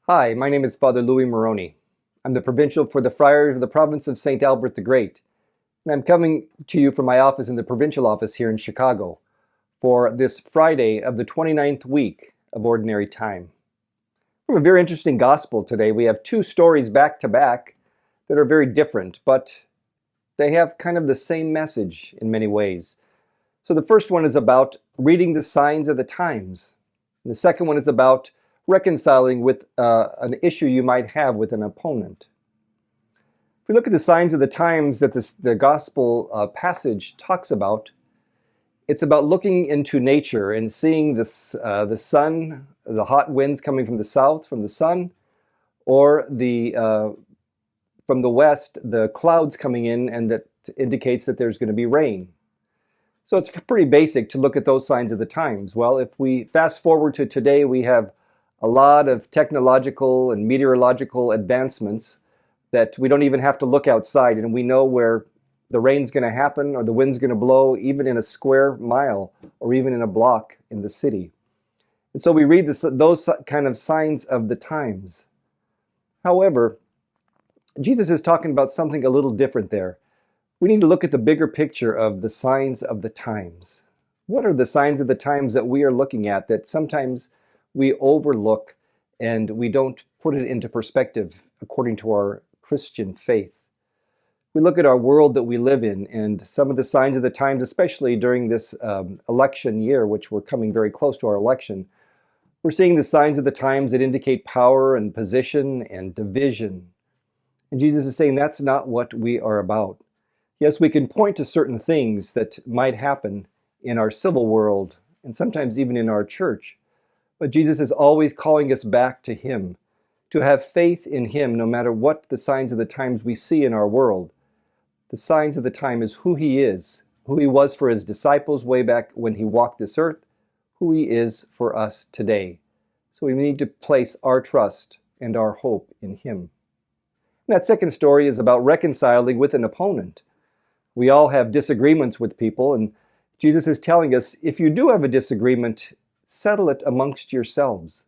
Hi, my name is Father Louis Morrone. I'm the provincial for the Friars of the province of St. Albert the Great, and I'm coming to you from my office in the provincial office here in Chicago for this Friday of the 29th week of Ordinary Time. We have a very interesting gospel today. We have two stories back to back that are very different, but they have kind of the same message in many ways. So the first one is about reading the signs of the times. And the second one is about reconciling with an issue you might have with an opponent. If we look at the signs of the times that the gospel passage talks about, it's about looking into nature and seeing the sun, the hot winds coming from the south, from the sun, or from the west, the clouds coming in, and that indicates that there's going to be rain. So it's pretty basic to look at those signs of the times. Well, if we fast forward to today, we have a lot of technological and meteorological advancements that we don't even have to look outside, and we know where the rain's going to happen or the wind's going to blow, even in a square mile or even in a block in the city. And so we read those kind of signs of the times. However, Jesus is talking about something a little different there. We need to look at the bigger picture of the signs of the times. What are the signs of the times that we are looking at that sometimes we overlook and we don't put it into perspective according to our Christian faith? We look at our world that we live in and some of the signs of the times, especially during this election year, which we're coming very close to our election. We're seeing the signs of the times that indicate power and position and division. And Jesus is saying that's not what we are about. Yes, we can point to certain things that might happen in our civil world and sometimes even in our church. But Jesus is always calling us back to Him, to have faith in Him no matter what the signs of the times we see in our world. The signs of the time is who He is, who He was for His disciples way back when He walked this earth, who He is for us today. So we need to place our trust and our hope in Him. And that second story is about reconciling with an opponent. We all have disagreements with people, and Jesus is telling us, if you do have a disagreement, settle it amongst yourselves.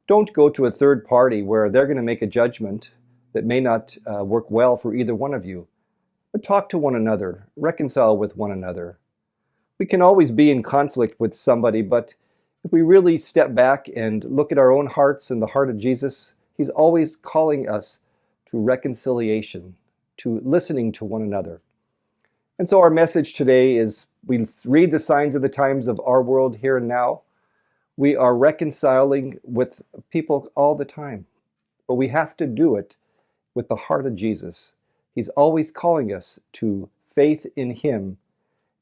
Don't go to a third party where they're going to make a judgment that may not work well for either one of you. But talk to one another, reconcile with one another. We can always be in conflict with somebody, but if we really step back and look at our own hearts and the heart of Jesus, He's always calling us to reconciliation, to listening to one another. And so our message today is we read the signs of the times of our world here and now. We are reconciling with people all the time, but we have to do it with the heart of Jesus. He's always calling us to faith in Him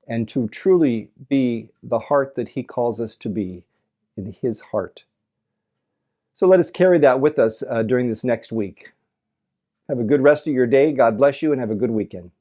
and to truly be the heart that He calls us to be in His heart. So let us carry that with us during this next week. Have a good rest of your day. God bless you and have a good weekend.